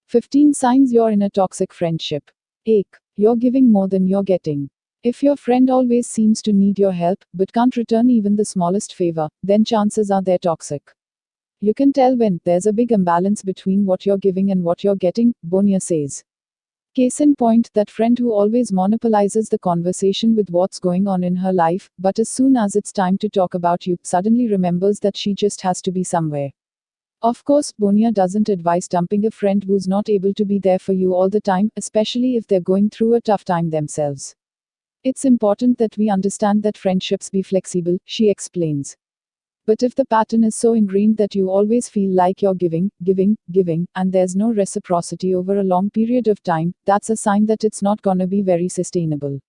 15 signs you're in a toxic friendship. 8. You're giving more than you're getting. If your friend always seems to need your help, but can't return even the smallest favor, then chances are they're toxic. You can tell when there's a big imbalance between what you're giving and what you're getting, Bonia says. Case in point, that friend who always monopolizes the conversation with what's going on in her life, but as soon as it's time to talk about you, suddenly remembers that she just has to be somewhere. Of course, Bonia doesn't advise dumping a friend who's not able to be there for you all the time, especially if they're going through a tough time themselves. It's important that we understand that friendships be flexible, she explains. But if the pattern is so ingrained that you always feel like you're giving, and there's no reciprocity over a long period of time, that's a sign that it's not gonna be very sustainable.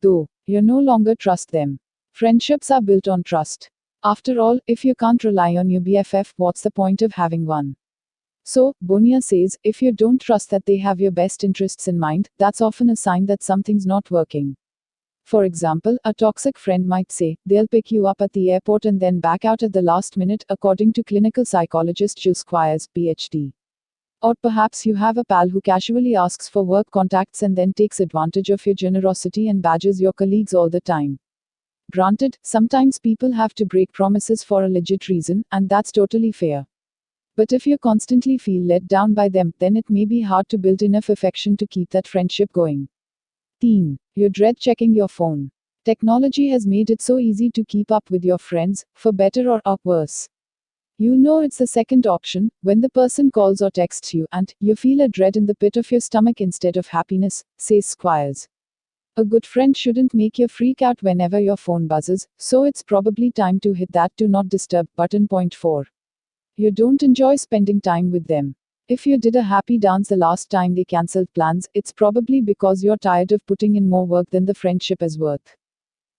Though, you no longer trust them. Friendships are built on trust. After all, if you can't rely on your BFF, what's the point of having one? So, Bonia says, if you don't trust that they have your best interests in mind, that's often a sign that something's not working. For example, a toxic friend might say, they'll pick you up at the airport and then back out at the last minute, according to clinical psychologist Jill Squires, PhD. Or perhaps you have a pal who casually asks for work contacts and then takes advantage of your generosity and badgers your colleagues all the time. Granted, sometimes people have to break promises for a legit reason, and that's totally fair. But if you constantly feel let down by them, then it may be hard to build enough affection to keep that friendship going. Teen. You dread checking your phone. Technology has made it so easy to keep up with your friends, for better or worse. You know it's the second option, when the person calls or texts you, and you feel a dread in the pit of your stomach instead of happiness, says Squires. A good friend shouldn't make you freak out whenever your phone buzzes, so it's probably time to hit that do not disturb button. Point 4. You don't enjoy spending time with them. If you did a happy dance the last time they cancelled plans, it's probably because you're tired of putting in more work than the friendship is worth.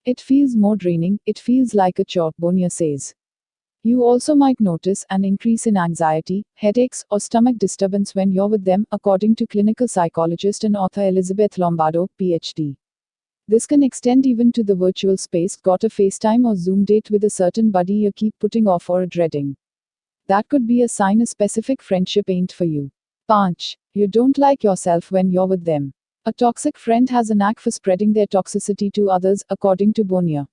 It feels more draining, it feels like a chore, Bonia says. You also might notice an increase in anxiety, headaches, or stomach disturbance when you're with them, according to clinical psychologist and author Elizabeth Lombardo, PhD. This can extend even to the virtual space. Got a FaceTime or Zoom date with a certain buddy you keep putting off or dreading. That could be a sign a specific friendship ain't for you. 5. You don't like yourself when you're with them. A toxic friend has a knack for spreading their toxicity to others, according to Bonia.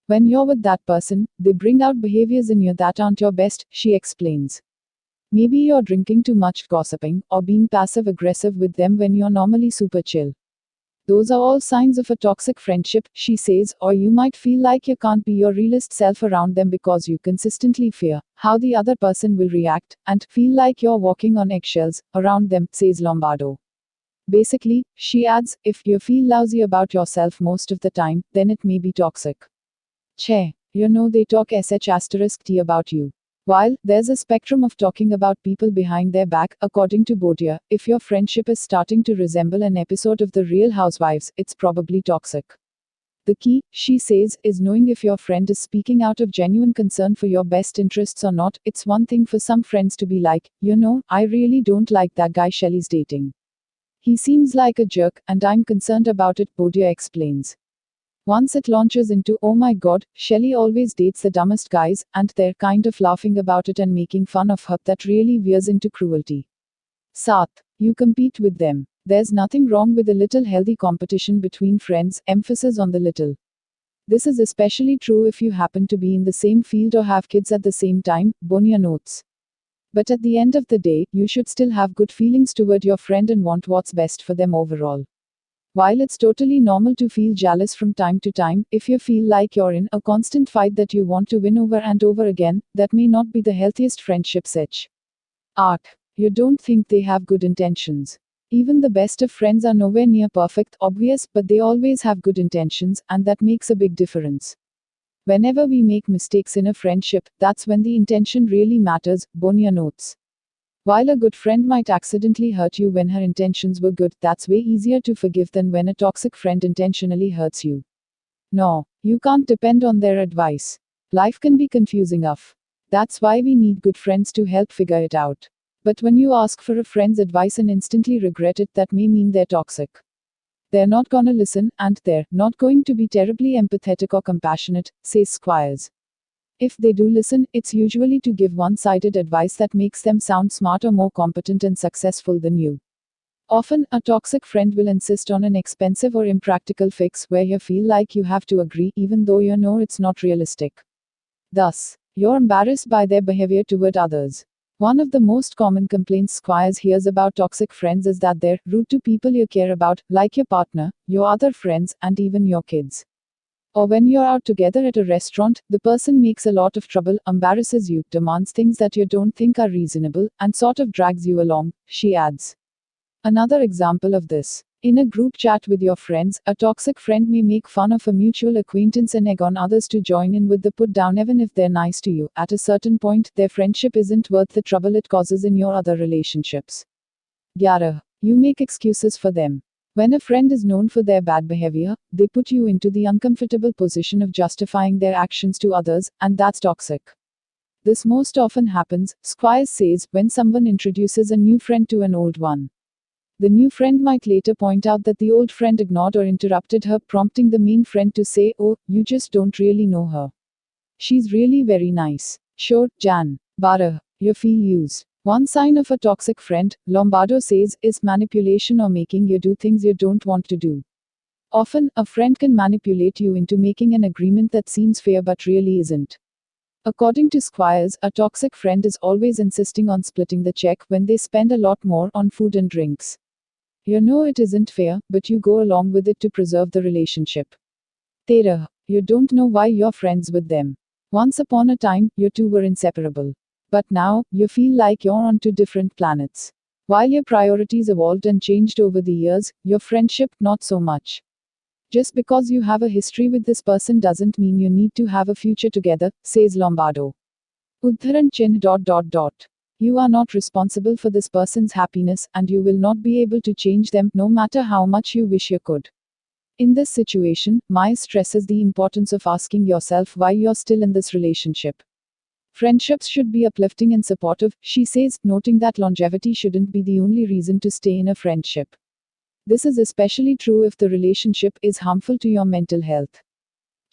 When you're with that person, they bring out behaviors in you that aren't your best, she explains. Maybe you're drinking too much, gossiping, or being passive aggressive with them when you're normally super chill. Those are all signs of a toxic friendship, she says, or you might feel like you can't be your realest self around them because you consistently fear how the other person will react, and feel like you're walking on eggshells around them, says Lombardo. Basically, she adds, if you feel lousy about yourself most of the time, then it may be toxic. Che, you know they talk sh*t about you. While there's a spectrum of talking about people behind their back, according to Bodia, if your friendship is starting to resemble an episode of The Real Housewives, it's probably toxic. The key, she says, is knowing if your friend is speaking out of genuine concern for your best interests or not. It's one thing for some friends to be like, you know, I really don't like that guy Shelley's dating. He seems like a jerk, and I'm concerned about it, Bodia explains. Once it launches into, oh my god, Shelley always dates the dumbest guys, and they're kind of laughing about it and making fun of her, that really veers into cruelty. 7. You compete with them. There's nothing wrong with a little healthy competition between friends, emphasis on the little. This is especially true if you happen to be in the same field or have kids at the same time, Bonia notes. But at the end of the day, you should still have good feelings toward your friend and want what's best for them overall. While it's totally normal to feel jealous from time to time, if you feel like you're in a constant fight that you want to win over and over again, that may not be the healthiest friendship. 8. You don't think they have good intentions. Even the best of friends are nowhere near perfect, obvious, but they always have good intentions, and that makes a big difference. Whenever we make mistakes in a friendship, that's when the intention really matters, Bonia notes. While a good friend might accidentally hurt you when her intentions were good, that's way easier to forgive than when a toxic friend intentionally hurts you. No, you can't depend on their advice. Life can be confusing enough. That's why we need good friends to help figure it out. But when you ask for a friend's advice and instantly regret it, that may mean they're toxic. They're not gonna listen, and they're not going to be terribly empathetic or compassionate, says Squires. If they do listen, it's usually to give one-sided advice that makes them sound smart or more competent and successful than you. Often, a toxic friend will insist on an expensive or impractical fix where you feel like you have to agree even though you know it's not realistic. Thus, you're embarrassed by their behavior toward others. One of the most common complaints Squires hears about toxic friends is that they're rude to people you care about, like your partner, your other friends, and even your kids. Or when you're out together at a restaurant, the person makes a lot of trouble, embarrasses you, demands things that you don't think are reasonable, and sort of drags you along, she adds. Another example of this. In a group chat with your friends, a toxic friend may make fun of a mutual acquaintance and egg on others to join in with the put down even if they're nice to you. At a certain point, their friendship isn't worth the trouble it causes in your other relationships. Youre. You make excuses for them. When a friend is known for their bad behavior, they put you into the uncomfortable position of justifying their actions to others, and that's toxic. This most often happens, Squires says, when someone introduces a new friend to an old one. The new friend might later point out that the old friend ignored or interrupted her, prompting the main friend to say, "Oh, you just don't really know her. She's really very nice." Sure, Jan. Bara. You feel used. One sign of a toxic friend, Lombardo says, is manipulation or making you do things you don't want to do. Often, a friend can manipulate you into making an agreement that seems fair but really isn't. According to Squires, a toxic friend is always insisting on splitting the check when they spend a lot more on food and drinks. You know it isn't fair, but you go along with it to preserve the relationship. Terah. You don't know why you're friends with them. Once upon a time, you two were inseparable. But now, you feel like you're on two different planets. While your priorities evolved and changed over the years, your friendship, not so much. Just because you have a history with this person doesn't mean you need to have a future together, says Lombardo. Uddharan chin. You are not responsible for this person's happiness, and you will not be able to change them, no matter how much you wish you could. In this situation, Maya stresses the importance of asking yourself why you're still in this relationship. Friendships should be uplifting and supportive, she says, noting that longevity shouldn't be the only reason to stay in a friendship. This is especially true if the relationship is harmful to your mental health.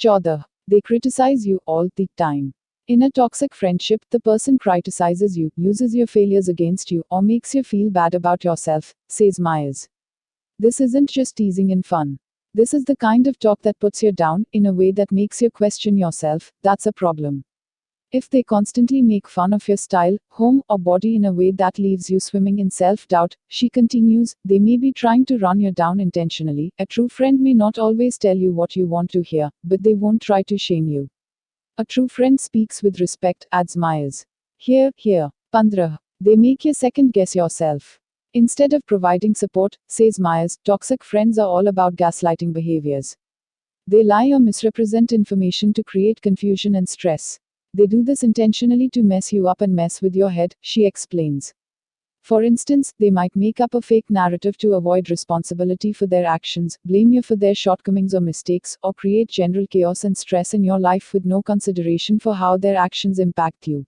14. They criticize you all the time. In a toxic friendship, the person criticizes you, uses your failures against you, or makes you feel bad about yourself, says Myers. This isn't just teasing in fun. This is the kind of talk that puts you down, in a way that makes you question yourself. That's a problem. If they constantly make fun of your style, home, or body in a way that leaves you swimming in self-doubt, she continues, they may be trying to run you down intentionally. A true friend may not always tell you what you want to hear, but they won't try to shame you. A true friend speaks with respect, adds Myers. Here. 15. They make you second-guess yourself. Instead of providing support, says Myers, toxic friends are all about gaslighting behaviors. They lie or misrepresent information to create confusion and stress. They do this intentionally to mess you up and mess with your head, she explains. For instance, they might make up a fake narrative to avoid responsibility for their actions, blame you for their shortcomings or mistakes, or create general chaos and stress in your life with no consideration for how their actions impact you.